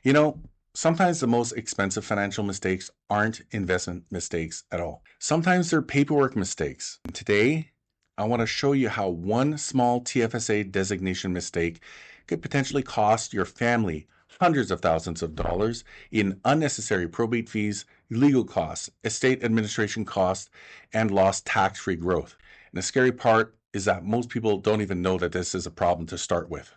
You know, sometimes the most expensive financial mistakes aren't investment mistakes at all. Sometimes they're paperwork mistakes. And today, I want to show you how one small TFSA designation mistake could potentially cost your family hundreds of thousands of dollars in unnecessary probate fees, legal costs, estate administration costs, and lost tax-free growth. And the scary part is that most people don't even know that this is a problem to start with.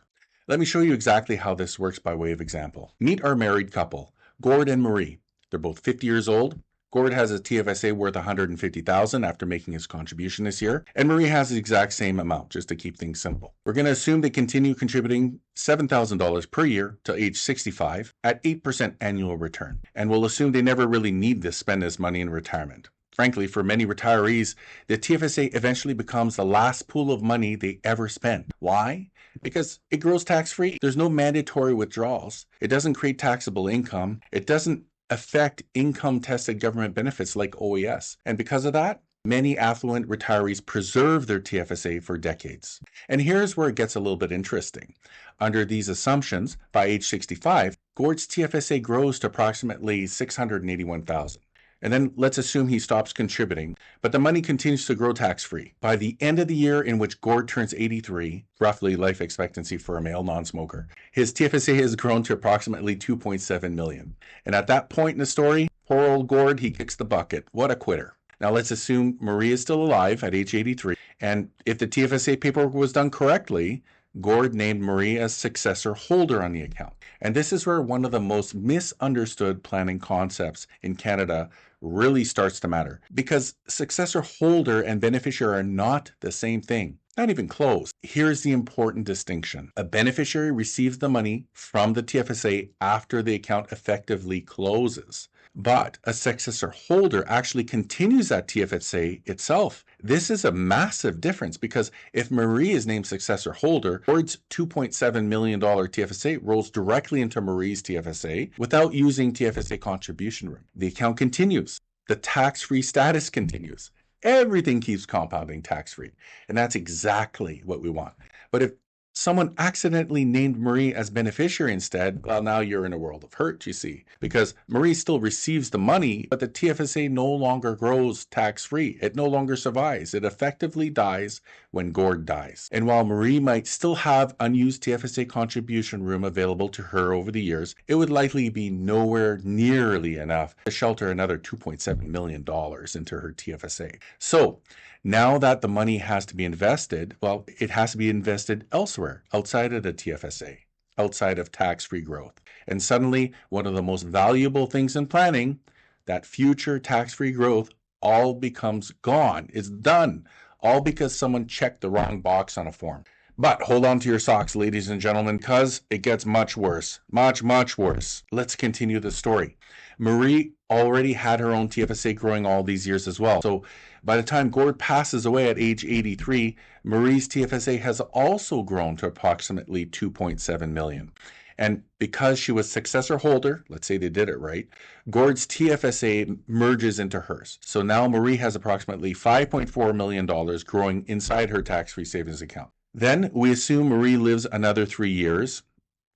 Let me show you exactly how this works by way of example. Meet our married couple, Gord and Marie. They're both 50 years old. Gord has a TFSA worth $150,000 after making his contribution this year, and Marie has the exact same amount, just to keep things simple. We're going to assume they continue contributing $7,000 per year till age 65 at 8% annual return, and we'll assume they never really need to spend this money in retirement. Frankly, for many retirees, the TFSA eventually becomes the last pool of money they ever spend. Why? Because it grows tax-free. There's no mandatory withdrawals. It doesn't create taxable income. It doesn't affect income-tested government benefits like OAS. And because of that, many affluent retirees preserve their TFSA for decades. And here's where it gets a little bit interesting. Under these assumptions, by age 65, Gord's TFSA grows to approximately $681,000. And then let's assume he stops contributing, but the money continues to grow tax-free. By the end of the year in which Gord turns 83, roughly life expectancy for a male non-smoker, his TFSA has grown to approximately $2.7 million. And at that point in the story, poor old Gord, he kicks the bucket. What a quitter. Now let's assume Marie is still alive at age 83, and if the TFSA paperwork was done correctly, Gord named Marie as successor holder on the account. And this is where one of the most misunderstood planning concepts in Canada really starts to matter, because successor holder and beneficiary are not the same thing. Not even close. Here's the important distinction. A beneficiary receives the money from the TFSA after the account effectively closes. But a successor holder actually continues that TFSA itself. This is a massive difference, because if Marie is named successor holder, Gord's $2.7 million TFSA rolls directly into Marie's TFSA without using TFSA contribution room. The account continues. The tax-free status continues. Everything keeps compounding tax-free. And that's exactly what we want. But if someone accidentally named Marie as beneficiary instead, well, now you're in a world of hurt, you see, because Marie still receives the money, but the TFSA no longer grows tax-free. It no longer survives. It effectively dies when Gord dies. And while Marie might still have unused TFSA contribution room available to her over the years, it would likely be nowhere nearly enough to shelter another $2.7 million into her TFSA. So now that the money has to be invested, well, it has to be invested elsewhere, outside of the TFSA, outside of tax-free growth. And suddenly, one of the most valuable things in planning, that future tax-free growth, all becomes gone. It's done, all because someone checked the wrong box on a form. But hold on to your socks, ladies and gentlemen, because it gets much worse. Much, much worse. Let's continue the story. Marie already had her own TFSA growing all these years as well. So by the time Gord passes away at age 83, Marie's TFSA has also grown to approximately $2.7 million. And because she was successor holder, let's say they did it right, Gord's TFSA merges into hers. So now Marie has approximately $5.4 million growing inside her tax-free savings account. Then we assume Marie lives another 3 years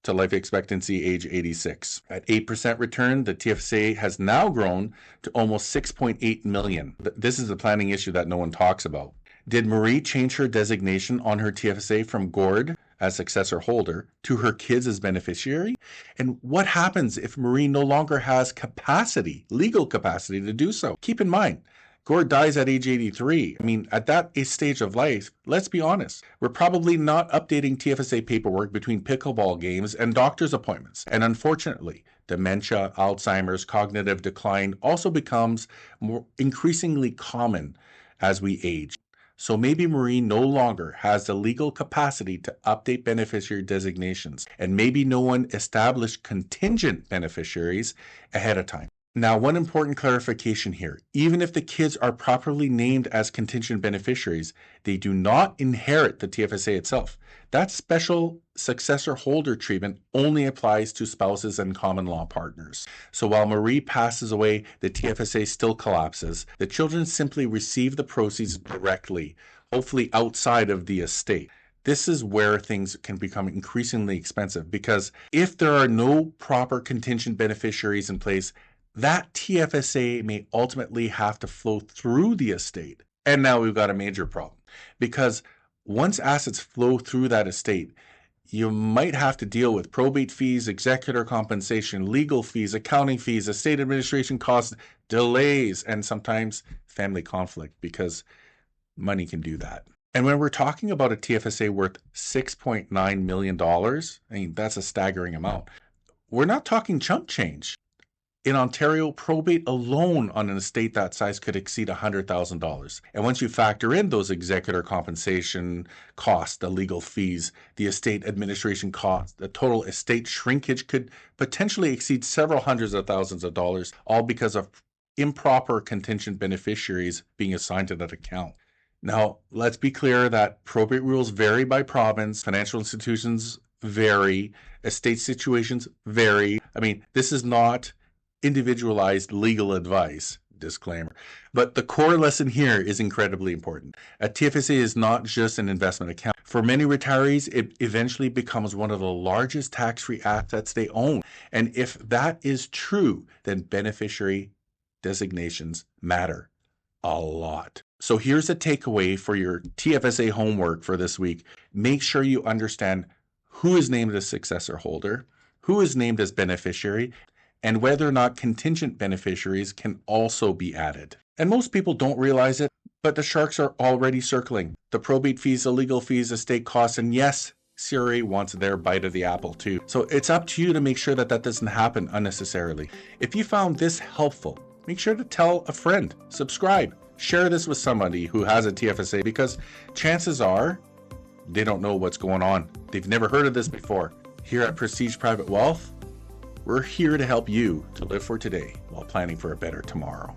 to life expectancy age 86. At 8% return, the TFSA has now grown to almost $6.8 million. This is a planning issue that no one talks about. Did Marie change her designation on her TFSA from Gord as successor holder to her kids as beneficiary? And what happens if Marie no longer has capacity, legal capacity to do so? Keep in mind, Gord dies at age 83. I mean, at that stage of life, let's be honest, we're probably not updating TFSA paperwork between pickleball games and doctor's appointments. And unfortunately, dementia, Alzheimer's, cognitive decline also becomes more increasingly common as we age. So maybe Marie no longer has the legal capacity to update beneficiary designations, and maybe no one established contingent beneficiaries ahead of time. Now, one important clarification here. Even if the kids are properly named as contingent beneficiaries, they do not inherit the TFSA itself. That special successor holder treatment only applies to spouses and common law partners. So while Marie passes away, the TFSA still collapses. The children simply receive the proceeds directly, hopefully outside of the estate. This is where things can become increasingly expensive, because if there are no proper contingent beneficiaries in place, that TFSA may ultimately have to flow through the estate. And now we've got a major problem, because once assets flow through that estate, you might have to deal with probate fees, executor compensation, legal fees, accounting fees, estate administration costs, delays, and sometimes family conflict, because money can do that. And when we're talking about a TFSA worth $6.9 million, I mean, that's a staggering amount. We're not talking chump change. In Ontario, probate alone on an estate that size could exceed $100,000. And once you factor in those executor compensation costs, the legal fees, the estate administration costs, the total estate shrinkage could potentially exceed several hundreds of thousands of dollars, all because of improper contingent beneficiaries being assigned to that account. Now, let's be clear that probate rules vary by province, financial institutions vary, estate situations vary. I mean, this is not individualized legal advice, disclaimer. But the core lesson here is incredibly important. A TFSA is not just an investment account. For many retirees, it eventually becomes one of the largest tax-free assets they own. And if that is true, then beneficiary designations matter a lot. So here's a takeaway for your TFSA homework for this week. Make sure you understand who is named as successor holder, who is named as beneficiary, and whether or not contingent beneficiaries can also be added. And most people don't realize it, but the sharks are already circling. The probate fees, the legal fees, estate costs, and yes, CRA wants their bite of the apple too. So it's up to you to make sure that that doesn't happen unnecessarily. If you found this helpful, make sure to tell a friend, subscribe, share this with somebody who has a TFSA, because chances are they don't know what's going on. They've never heard of this before. Here at Prestige Private Wealth, we're here to help you to live for today while planning for a better tomorrow.